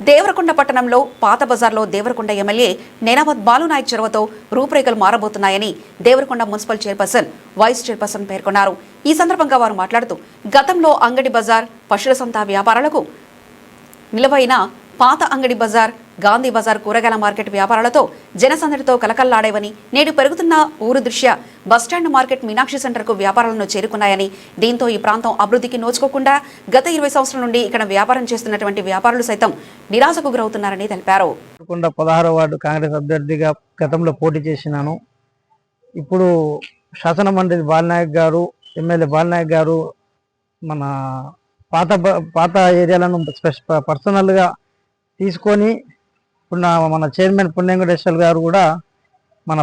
దేవరకొండ పట్టణంలో పాత బజార్లో దేవరకొండ ఎమ్మెల్యే నేనావత్ బాలునాయక్ చొరవతో రూపురేఖలు మారబోతున్నాయని Devarakonda municipal chairperson vice chairperson పేర్కొన్నారు. ఈ సందర్భంగా వారు మాట్లాడుతూ గతంలో అంగడి బజార్, పశువుల సంత వ్యాపారాలకు నిలవైన పాత అంగడి బజార్, గాంధీ బజార్ కూరగాయల మార్కెట్ వ్యాపారాలతో జనసందడితో కలకల్లాడేవని, నేడు పెరుగుతున్న ఊరు దృష్ట్యా బస్టాండ్ మార్కెట్ మీనాక్షి సెంటర్కు వ్యాపారాలను చేరుకున్నాయని, దీంతో ఈ ప్రాంతం అభివృద్ధికి నోచుకోకుండా గత 20 సంవత్సరాల నుండి ఇక్కడ వ్యాపారం చేస్తున్నటువంటి వ్యాపారులు సైతం నిరాశకు గురవుతున్నారని తెలిపారు. 16వ వార్డు కాంగ్రెస్ అభ్యర్థిగా గతంలో పోటీ చేసినాను. ఇప్పుడు శాసన మండలి బాలనాయక్ గారు, ఎమ్మెల్యే బాలనాయక్ గారు మన పాత ఏరియాలను పర్సనల్గా తీసుకొని ఇప్పుడు మన చైర్మన్ పుణ్యంగేశ్వర్ గారు కూడా మన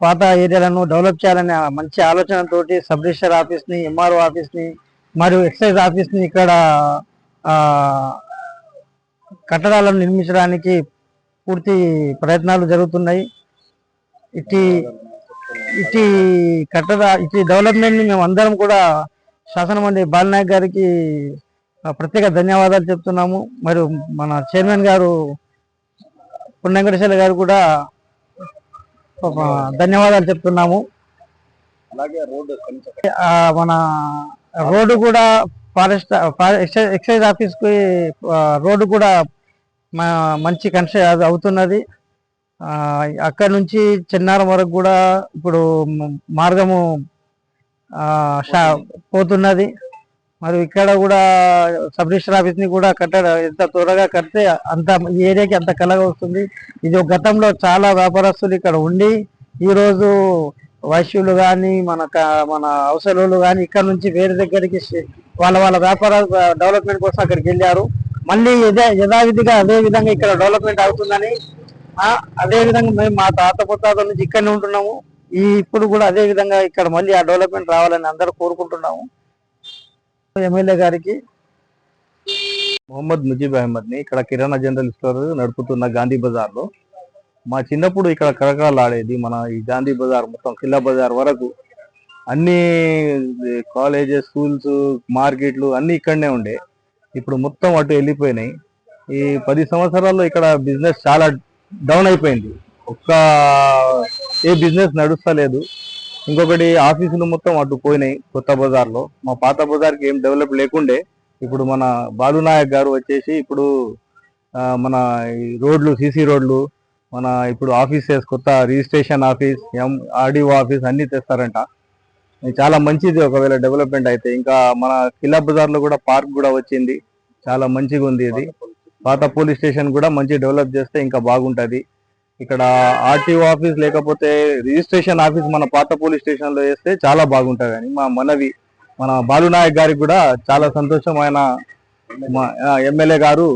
పాత ఏరియాలను డెవలప్ చేయాలనే మంచి ఆలోచనతోటి సబ్ రిజిస్టర్ ఆఫీస్ని, ఎంఆర్ఓ ఆఫీస్ని మరియు ఎక్సైజ్ ఆఫీస్ని ఇక్కడ కట్టడాలను నిర్మించడానికి పూర్తి ప్రయత్నాలు జరుగుతున్నాయి. ఇటు డెవలప్మెంట్ని మేము అందరం కూడా శాసనమండలి బాలనాయక్ గారికి ప్రత్యేక ధన్యవాదాలు చెప్తున్నాము. మరియు మన చైర్మన్ గారు పుణ్యంగేశ్వర గారు కూడా ధన్యవాదాలు చెప్తున్నాము. మన రోడ్డు కూడా ఫారెస్ట్ ఎక్సైజ్ ఆఫీస్కి రోడ్డు కూడా మంచి కన్స్ట్రక్షన్ అవుతున్నది. అక్కడ నుంచి చెన్నారం వరకు కూడా ఇప్పుడు మార్గము పోతున్నది. మరి ఇక్కడ కూడా సబ్ రిజిస్టర్ ఆఫీస్ ని కూడా ఎంత త్వరగా కడితే అంత ఈ ఏరియాకి అంత కలగా వస్తుంది. ఇది గతంలో చాలా వ్యాపారస్తులు ఇక్కడ ఉండి ఈరోజు వైశ్యులు కానీ మన అవసరాలు కానీ ఇక్కడ నుంచి వేరే దగ్గరికి వాళ్ళ వ్యాపార డెవలప్మెంట్ కోసం అక్కడికి వెళ్ళారు. మళ్ళీ యథావిధిగా అదే విధంగా ఇక్కడ డెవలప్మెంట్ అవుతుందని అదే విధంగా మేము మా తాత ముత్తాతల నుంచి ఇక్కడనే ఉంటున్నాము. ఇప్పుడు కూడా అదే విధంగా ఇక్కడ మళ్ళీ ఆ డెవలప్మెంట్ రావాలని అందరూ కోరుకుంటున్నాము. ఎమ్మెల్యే గారికి మొహమ్మద్ ముజీబ్ అహ్మద్ ని ఇక్కడ కిరాణా జనరల్ స్టోర్ నడుపుతున్న గాంధీ బజార్ లో మా చిన్నప్పుడు ఇక్కడ కరకాలాడేది. మన ఈ గాంధీ బజార్ మొత్తం కిల్లా బజార్ వరకు అన్ని కాలేజెస్, స్కూల్స్, మార్కెట్లు అన్ని ఇక్కడనే ఉండే. ఇప్పుడు మొత్తం అటు వెళ్ళిపోయినాయి. ఈ 10 సంవత్సరాల్లో ఇక్కడ బిజినెస్ చాలా డౌన్ అయిపోయింది. ఏ బిజినెస్ నడుస్తలేదు. ఇంకొకటి ఆఫీసులు మొత్తం అటు పోయినాయి. కొత్త బజార్లో మా పాత బజార్కి ఏం డెవలప్ లేకుండే ఇప్పుడు మన బాలునాయక్ గారు వచ్చేసి ఇప్పుడు మన రోడ్లు, సీసీ రోడ్లు, మన ఇప్పుడు ఆఫీసెస్, కొత్త రిజిస్ట్రేషన్ ఆఫీస్, ఆర్డీఓ ఆఫీస్ అన్ని తెస్తారంట. ఇది చాలా మంచిది ఒకవేళ డెవలప్మెంట్ అయితే. ఇంకా మన కిల్లా బజార్లో కూడా పార్క్ కూడా వచ్చింది, చాలా మంచిగా ఉంది. ఇది పాత పోలీస్ స్టేషన్ కూడా మంచి డెవలప్ చేస్తే ఇంకా బాగుంటుంది. ఇక్కడ ఆర్టీఓ ఆఫీస్ లేకపోతే రిజిస్ట్రేషన్ ఆఫీస్ మన పాత పోలీస్ స్టేషన్ లో వేస్తే చాలా బాగుంటుంది అని మా మనవి. మన బాలునాయక్ గారికి కూడా చాలా సంతోషం. ఆయన ఎమ్మెల్యే గారు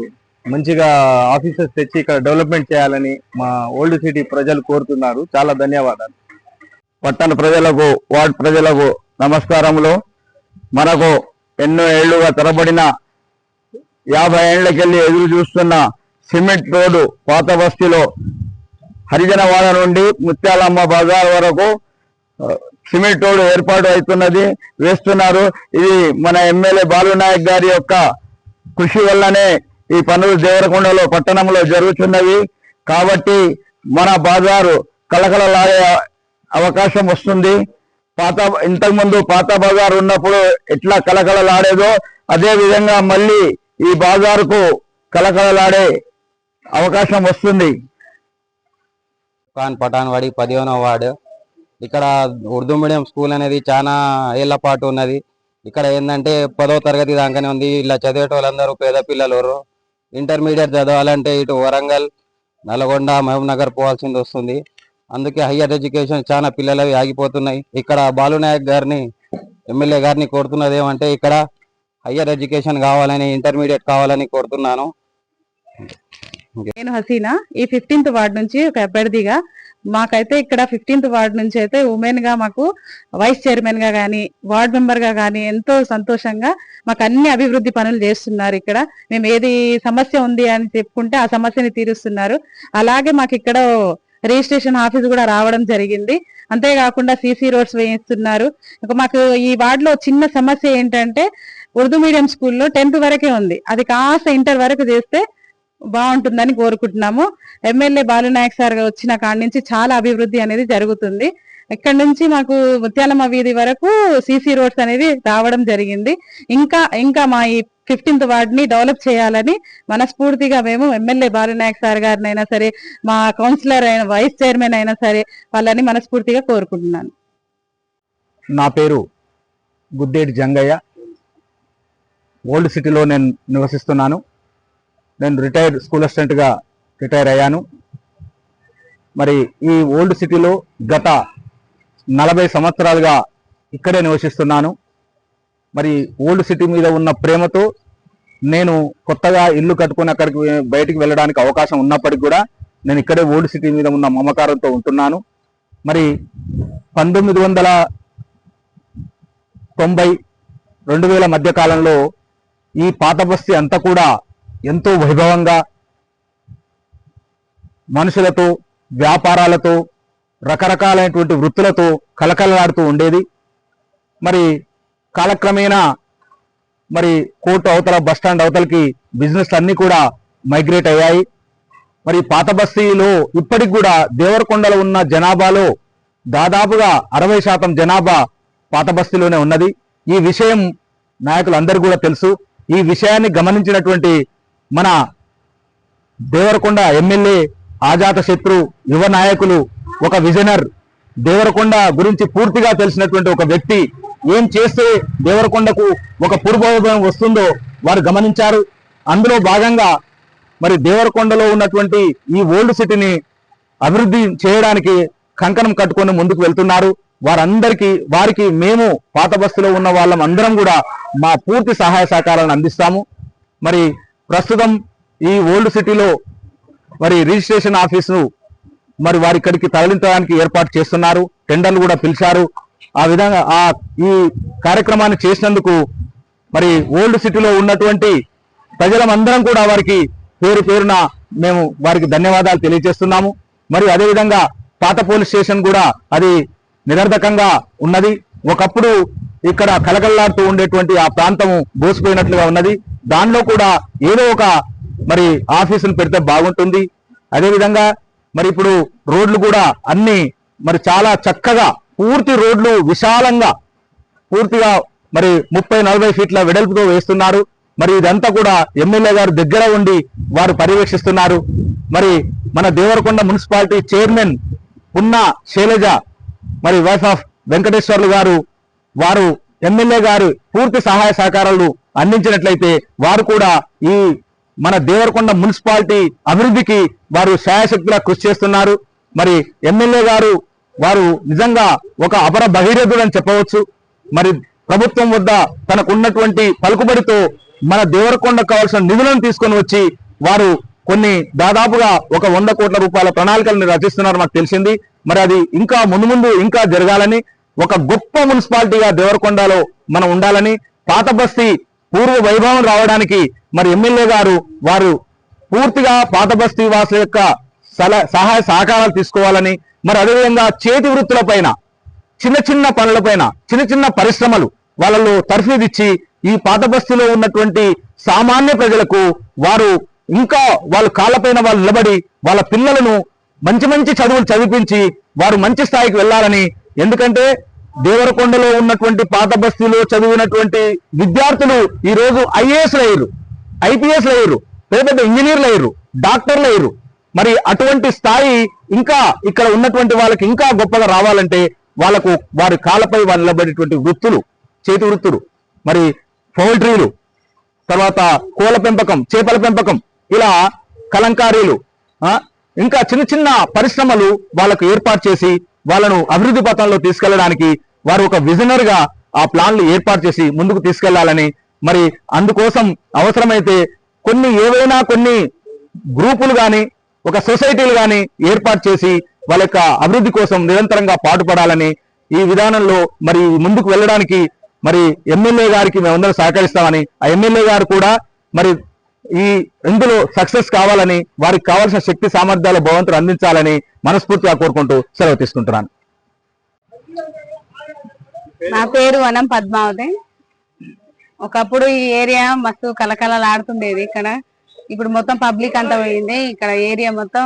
మంచిగా ఆఫీసెస్ తెచ్చి ఇక్కడ డెవలప్మెంట్ చేయాలని మా ఓల్డ్ సిటీ ప్రజలు కోరుతున్నారు. చాలా ధన్యవాదాలు. పట్టణ ప్రజలకు, వార్డు ప్రజలకు నమస్కారములు. మనకు ఎన్నో ఏళ్లుగా తరబడిన 50 ఏళ్లకెళ్ళి ఎదురు చూస్తున్న సిమెంట్ రోడ్డు పాత బస్తీలో హరిజనవాడ నుండి ముత్యాలమ్మ బజార్ వరకు సిమెంట్ రోడ్డు ఏర్పాటు అవుతున్నది, వేస్తున్నారు. ఇది మన ఎమ్మెల్యే బాలునాయక్ గారి యొక్క కృషి వల్లనే ఈ పనులు దేవరకొండలో పట్టణంలో జరుగుతున్నవి. కాబట్టి మన బజారు కలకలలాడే అవకాశం వస్తుంది. ఇంతకుముందు పాత బజార్ ఉన్నప్పుడు ఎట్లా కలకలలాడేదో అదే విధంగా మళ్ళీ ఈ బజారుకు కలకలలాడే అవకాశం వస్తుంది. పటాన్వాడి 10వ వార్డు. ఇక్కడ ఉర్దూ మీడియం స్కూల్ అనేది చాలా ఏళ్ల పాటు ఉన్నది. ఇక్కడ ఏంటంటే 10వ తరగతి దాకానే ఉంది. ఇలా చదివేట వాళ్ళందరూ పేద పిల్లలు. ఇంటర్మీడియట్ చదవాలంటే ఇటు వరంగల్, నల్గొండ, మహబూబ్ నగర్ పోవాల్సింది వస్తుంది. అందుకే హయ్యర్ ఎడ్యుకేషన్ చాలా పిల్లలవి ఆగిపోతున్నాయి. ఇక్కడ బాలునాయక్ గారిని, ఎమ్మెల్యే గారిని కోరుతున్నది ఏమంటే ఇక్కడ హయ్యర్ ఎడ్యుకేషన్ కావాలని, ఇంటర్మీడియట్ కావాలని కోరుతున్నాను. నేను హసీనా, ఈ 15th వార్డు నుంచి ఒక అభ్యర్థిగా. మాకైతే ఇక్కడ 15th వార్డు నుంచి అయితే ఉమెన్ గా మాకు వైస్ చైర్మన్ గా గానీ, వార్డు మెంబర్ గా గానీ ఎంతో సంతోషంగా మాకు అన్ని అభివృద్ధి పనులు చేస్తున్నారు. ఇక్కడ మేము ఏది సమస్య ఉంది అని చెప్పుకుంటే ఆ సమస్యని తీరుస్తున్నారు. అలాగే మాకు ఇక్కడ రిజిస్ట్రేషన్ ఆఫీస్ కూడా రావడం జరిగింది. అంతేకాకుండా సీసీ రోడ్స్ వేయిస్తున్నారు. మాకు ఈ వార్డులో చిన్న సమస్య ఏంటంటే ఉర్దూ మీడియం స్కూల్లో 10th వరకే ఉంది. అది కాస్త ఇంటర్ వరకు చేస్తే బాగుంటుందని కోరుకుంటున్నాము. ఎమ్మెల్యే బాలునాయక్ సార్ వచ్చిన కాడి నుంచి చాలా అభివృద్ధి అనేది జరుగుతుంది. ఇక్కడ నుంచి మాకు ముత్యాలమ్మ వీధి వరకు సీసీ రోడ్స్ అనేది రావడం జరిగింది. ఇంకా మా ఈ 15th వార్డ్ ని డెవలప్ చేయాలని మనస్ఫూర్తిగా మేము ఎమ్మెల్యే బాలునాయక్ సార్ గారిని అయినా సరే, మా కౌన్సిలర్ అయిన వైస్ చైర్మన్ అయినా సరే వాళ్ళని మనస్ఫూర్తిగా కోరుకుంటున్నాను. నా పేరు గుద్దేటి జంగయ్య. ఓల్డ్ సిటీలో నేను నివసిస్తున్నాను. నేను రిటైర్డ్ స్కూల్ అసిస్టెంట్గా రిటైర్ అయ్యాను. మరి ఈ ఓల్డ్ సిటీలో గత 40 సంవత్సరాలుగా ఇక్కడే నివసిస్తున్నాను. మరి ఓల్డ్ సిటీ మీద ఉన్న ప్రేమతో నేను కొత్తగా ఇల్లు కట్టుకుని అక్కడికి బయటికి వెళ్ళడానికి అవకాశం ఉన్నప్పటికీ కూడా నేను ఇక్కడే ఓల్డ్ సిటీ మీద ఉన్న మమకారంతో ఉంటున్నాను. మరి 1990 2000 మధ్య కాలంలో ఈ పాత బస్తీ అంతా కూడా ఎంతో వైభవంగా మనుషులతో, వ్యాపారాలతో, రకరకాలైనటువంటి వృత్తులతో కలకలలాడుతూ ఉండేది. మరి కాలక్రమేణా మరి కోర్టు అవతల, బస్టాండ్ అవతలకి బిజినెస్ అన్ని కూడా మైగ్రేట్ అయ్యాయి. మరి పాత బస్తీలో ఇప్పటికి కూడా దేవరకొండలో ఉన్న జనాభాలో దాదాపుగా 60% జనాభా పాత బస్తీలోనే ఉన్నది. ఈ విషయం నాయకులందరూ కూడా తెలుసు. ఈ విషయాన్ని గమనించినటువంటి మన దేవరకొండ ఎమ్మెల్యే, ఆజాత శత్రు, యువ నాయకులు, ఒక విజనర్, దేవరకొండ గురించి పూర్తిగా తెలిసినటువంటి ఒక వ్యక్తి ఏం చేస్తే దేవరకొండకు ఒక పూర్వవైభవం వస్తుందో వారు గమనించారు. అందులో భాగంగా మరి దేవరకొండలో ఉన్నటువంటి ఈ ఓల్డ్ సిటీని అభివృద్ధి చేయడానికి కంకణం కట్టుకొని ముందుకు వెళ్తున్నారు. వారికి మేము పాత బస్తీలో ఉన్న వాళ్ళం అందరం కూడా మా పూర్తి సహాయ సహకారాలను అందిస్తాము. మరి ప్రస్తుతం ఈ ఓల్డ్ సిటీలో మరి రిజిస్ట్రేషన్ ఆఫీసు మరి వారి ఇక్కడికి తరలించడానికి ఏర్పాటు చేస్తున్నారు. టెండర్లు కూడా పిలిచారు. ఆ విధంగా ఈ కార్యక్రమాన్ని చేసినందుకు మరి ఓల్డ్ సిటీలో ఉన్నటువంటి ప్రజలందరం కూడా వారికి పేరు పేరున మేము వారికి ధన్యవాదాలు తెలియజేస్తున్నాము. మరియు అదేవిధంగా పాత పోలీస్ స్టేషన్ కూడా అది నిరర్ధకంగా ఉన్నది. ఒకప్పుడు ఇక్కడ కలకల్లాడుతూ ఉండేటువంటి ఆ ప్రాంతము బోసిపోయినట్లుగా ఉన్నది. దానిలో కూడా ఏదో ఒక మరి ఆఫీసును పెడితే బాగుంటుంది. అదేవిధంగా మరి ఇప్పుడు రోడ్లు కూడా అన్ని మరి చాలా చక్కగా పూర్తి రోడ్లు విశాలంగా పూర్తిగా మరి 30-40 ఫీట్ల వెడల్పుతో వేస్తున్నారు. మరి ఇదంతా కూడా ఎమ్మెల్యే గారు దగ్గర ఉండి వారు పర్యవేక్షిస్తున్నారు. మరి మన దేవరకొండ మున్సిపాలిటీ చైర్మన్ పున్న శైలజ మరి వైఫ్ ఆఫ్ వెంకటేశ్వర్లు గారు వారు ఎమ్మెల్యే గారు పూర్తి సహాయ సహకారాలు అందించినట్లయితే వారు కూడా ఈ మన దేవరకొండ మున్సిపాలిటీ అభివృద్ధికి వారు శాయశక్తిగా కృషి చేస్తున్నారు. మరి ఎమ్మెల్యే గారు వారు నిజంగా ఒక అపర భగీరథుడు అని చెప్పవచ్చు. మరి ప్రభుత్వం వద్ద తనకున్నటువంటి పలుకుబడితో మన దేవరకొండకు కావాల్సిన నిధులను తీసుకొని వచ్చి వారు కొన్ని దాదాపుగా ఒక 100 కోట్ల రూపాయల ప్రణాళికలను రచిస్తున్నారు మాకు తెలిసింది. మరి అది ఇంకా ముందు ఇంకా జరగాలని, ఒక గొప్ప మున్సిపాలిటీగా దేవరకొండలో మనం ఉండాలని, పాత బస్తీ పూర్వ వైభవం రావడానికి మరి ఎమ్మెల్యే గారు వారు పూర్తిగా పాత బస్తీ వాసుల యొక్క సహాయ సహకారాలు తీసుకోవాలని, మరి అదేవిధంగా చేతి వృత్తుల పైన, చిన్న పనులపైన, చిన్న పరిశ్రమలు వాళ్ళలో తర్ఫీదిచ్చి ఈ పాత బస్తీలో ఉన్నటువంటి సామాన్య ప్రజలకు వారు ఇంకా వాళ్ళ కాళ్ళపైన వాళ్ళు నిలబడి వాళ్ళ పిల్లలను మంచి చదువులు చదివించి వారు మంచి స్థాయికి వెళ్ళాలని. ఎందుకంటే దేవరకొండలో ఉన్నటువంటి పాత బస్తీలో చదివినటువంటి విద్యార్థులు ఈ రోజు ఐఏఎస్లు అయ్యారు, ఐపీఎస్లు అయ్యారు, పెద్ద ఇంజనీర్లు అయ్యారు, డాక్టర్లు అయ్యారు. మరి అటువంటి స్థాయి ఇంకా ఇక్కడ ఉన్నటువంటి వాళ్ళకి ఇంకా గొప్పగా రావాలంటే వాళ్ళకు వారి కాళ్ళపై వాళ్ళు నిలబడేటువంటి వృత్తులు, చేతి వృత్తులు, మరి పౌల్ట్రీలు, తర్వాత కోళ్ళ పెంపకం, చేపల పెంపకం, ఇలా కలంకారీలు, ఇంకా చిన్న పరిశ్రమలు వాళ్ళకు ఏర్పాటు చేసి వాళ్ళను అభివృద్ధి పథంలో తీసుకెళ్లడానికి వారు ఒక విజనర్ గా ఆ ప్లాన్లు ఏర్పాటు చేసి ముందుకు తీసుకెళ్లాలని, మరి అందుకోసం అవసరమైతే కొన్ని గ్రూపులు కానీ ఒక సొసైటీలు కానీ ఏర్పాటు చేసి వాళ్ళ యొక్క అభివృద్ధి కోసం నిరంతరంగా పాటుపడాలని, ఈ విధానంలో మరి ముందుకు వెళ్ళడానికి మరి ఎమ్మెల్యే గారికి మేమందరం సహకరిస్తామని, ఆ ఎమ్మెల్యే గారు కూడా మరి ఇందులో సక్సెస్ కావాలని, వారికి కావాల్సిన శక్తి సామర్థ్యాల భగవంతుడు అందించాలని మనస్ఫూర్తిగా కోరుకుంటూ సెలవు తీసుకుంటున్నాను. నా పేరు వనం పద్మావతి. ఒకప్పుడు ఈ ఏరియా మస్తు కలకలలాడుతుండేది. ఇక్కడ ఇప్పుడు మొత్తం పబ్లిక్ అంతా పోయింది. ఇక్కడ ఏరియా మొత్తం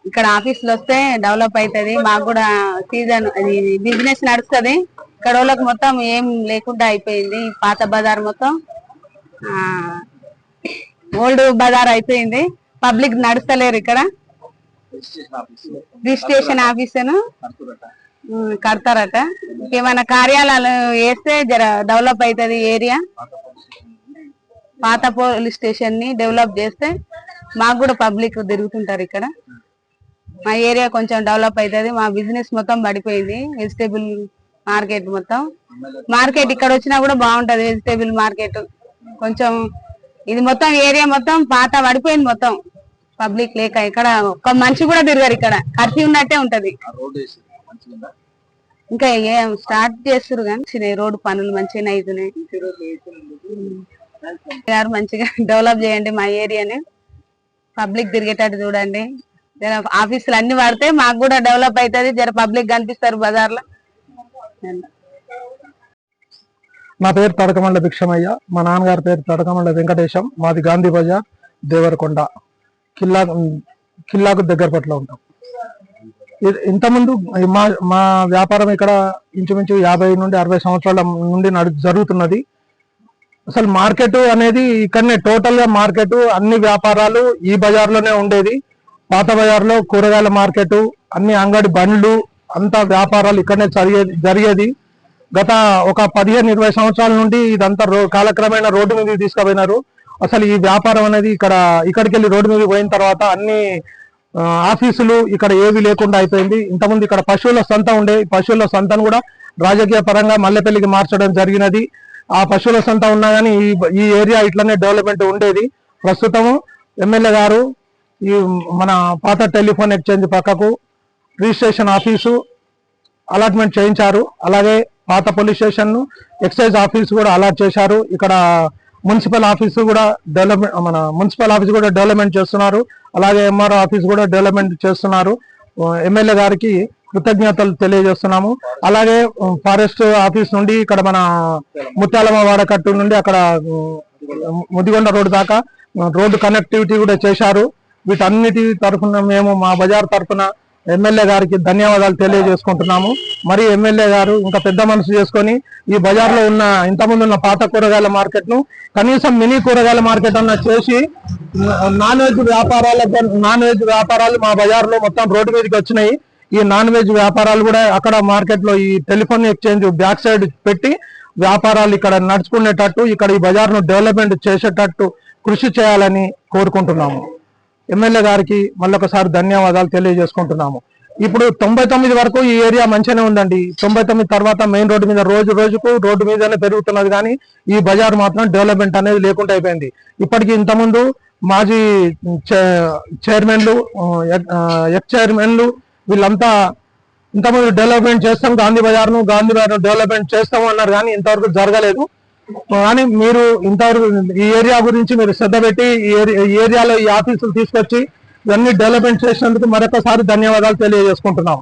ఇక్కడ ఆఫీసులు వస్తే డెవలప్ అవుతుంది. మాకు కూడా సీజన్ అది బిజినెస్ నడుస్తుంది. ఇక్కడ వాళ్ళకి మొత్తం ఏం లేకుండా అయిపోయింది. పాత బజార్ మొత్తం ఓల్డ్ బజార్ అయిపోయింది. పబ్లిక్ నడుస్తలేరు. ఇక్కడ రిజిస్ట్రేషన్ ఆఫీసును కడతారట. ఏమైనా కార్యాలయాలు వేస్తే జర డెవలప్ అవుతుంది ఏరియా. పాత పోలీస్ స్టేషన్ ని డెవలప్ చేస్తే మాకు కూడా పబ్లిక్ తిరుగుతుంటారు. ఇక్కడ మా ఏరియా కొంచెం డెవలప్ అవుతుంది. మా బిజినెస్ మొత్తం పడిపోయింది. వెజిటేబుల్ మార్కెట్ మొత్తం మార్కెట్ ఇక్కడ వచ్చినా కూడా బాగుంటది. వెజిటేబుల్ మార్కెట్ కొంచెం ఇది మొత్తం ఏరియా మొత్తం పాత పడిపోయింది. మొత్తం పబ్లిక్ లేక ఇక్కడ ఒక్క మనిషి కూడా తిరగరు. ఇక్కడ కర్ఫ్యూ ఉన్నట్టే ఉంటది. ఇంకా ఏం స్టార్ట్ చేస్తారు కానీ రోడ్డు పనులు మంచిగానే అవుతున్నాయి. గారు మంచిగా డెవలప్ చేయండి మా ఏరియాని. పబ్లిక్ తిరిగేటట్టు చూడండి. జర ఆఫీసులు అన్ని పడితే మాకు కూడా డెవలప్ అవుతుంది. జర పబ్లిక్ కనిపిస్తారు బజార్లో. నా పేరు తడకమండ భిక్షమయ్య. మా నాన్నగారి పేరు తడకమండ వెంకటేశం. మాది గాంధీ బజార్, దేవరకొండ, కిల్లాకు దగ్గర పట్ల ఉంటాం. ఇంతకుముందు మా వ్యాపారం ఇక్కడ ఇంచుమించు 50 నుండి 60 సంవత్సరాల నుండి జరుగుతున్నది. అసలు మార్కెట్ అనేది ఇక్కడనే టోటల్ గా మార్కెట్ అన్ని వ్యాపారాలు ఈ బజార్లోనే ఉండేది. పాత బజార్లో కూరగాయల మార్కెట్, అన్ని అంగడి బండ్లు అంతా వ్యాపారాలు ఇక్కడనే జరిగేది. గత ఒక 15-20 సంవత్సరాల నుండి ఇదంతా కాలక్రమేణా రోడ్డు మీద తీసుకుపోయినారు. అసలు ఈ వ్యాపారం అనేది ఇక్కడికి వెళ్ళి రోడ్డు మీద పోయిన తర్వాత అన్ని ఆఫీసులు ఇక్కడ ఏవి లేకుండా అయిపోయింది. ఇంతకుముందు ఇక్కడ పశువుల సంత ఉండే. పశువుల సంతను కూడా రాజకీయ పరంగా మల్లెపల్లికి మార్చడం జరిగినది. ఆ పశువుల సంత ఉన్నా కానీ ఈ ఏరియా ఇట్లనే డెవలప్మెంట్ ఉండేది. ప్రస్తుతం ఎమ్మెల్యే గారు ఈ మన పాత టెలిఫోన్ ఎక్స్చేంజ్ పక్కకు రిజిస్ట్రేషన్ ఆఫీసు అలాట్మెంట్ చేయించారు. అలాగే పాత పోలీస్ స్టేషన్ ను ఎక్సైజ్ ఆఫీస్ కూడా అలాట్ చేశారు. ఇక్కడ మున్సిపల్ ఆఫీసు కూడా డెవలప్మెంట్ చేస్తున్నారు. అలాగే ఎంఆర్ఓ ఆఫీస్ కూడా డెవలప్మెంట్ చేస్తున్నారు. ఎమ్మెల్యే గారికి కృతజ్ఞతలు తెలియజేస్తున్నాము. అలాగే ఫారెస్ట్ ఆఫీస్ నుండి ఇక్కడ మన ముత్యాలమ్మ వాడకట్టు నుండి అక్కడ ముదిగొండ రోడ్డు దాకా రోడ్డు కనెక్టివిటీ కూడా చేశారు. వీటన్నిటి తరఫున మేము మా బజార్ తరఫున ఎమ్మెల్యే గారికి ధన్యవాదాలు తెలియజేసుకుంటున్నాము. మరి ఎమ్మెల్యే గారు ఇంకా పెద్ద మనసు చేసుకొని ఈ బజార్లో ఉన్న ఇంతకుముందు ఉన్న పాత కూరగాయల మార్కెట్ ను కనీసం మినీ కూరగాయల మార్కెట్ అన్న చేసి నాన్ వెజ్ వ్యాపారాలు మా బజార్లో మొత్తం రోడ్డు మీదకి వచ్చినాయి. ఈ నాన్ వెజ్ వ్యాపారాలు కూడా అక్కడ మార్కెట్ లో ఈ టెలిఫోన్ ఎక్స్చేంజ్ బ్యాక్ సైడ్ పెట్టి వ్యాపారాలు ఇక్కడ నడుచుకునేటట్టు ఇక్కడ ఈ బజార్ను డెవలప్మెంట్ చేసేటట్టు కృషి చేయాలని కోరుకుంటున్నాము. ఎమ్మెల్యే గారికి మళ్ళొకసారి ధన్యవాదాలు తెలియజేసుకుంటున్నాము. ఇప్పుడు 99 వరకు ఈ ఏరియా మంచిగానే ఉందండి. 99 తర్వాత మెయిన్ రోడ్డు మీద రోజుకు రోడ్డు మీదనే పెరుగుతున్నది, కానీ ఈ బజార్ మాత్రం డెవలప్మెంట్ అనేది లేకుండా అయిపోయింది. ఇప్పటికీ ఇంతకుముందు మాజీ చైర్మన్లు, ఎక్స్ చైర్మన్లు వీళ్ళంతా ఇంతకుముందు డెవలప్మెంట్ చేస్తాం, గాంధీ బజార్ను డెవలప్మెంట్ చేస్తాము అన్నారు, కానీ ఇంతవరకు జరగలేదు. కానీ మీరు ఇంతవరకు ఈ ఏరియా గురించి మీరు శ్రద్ధ పెట్టి ఈ ఏరియాలో ఈ ఆఫీసులు తీసుకొచ్చి ఇవన్నీ డెవలప్మెంట్ చేసినందుకు మరొకసారి ధన్యవాదాలు తెలియజేసుకుంటున్నాం.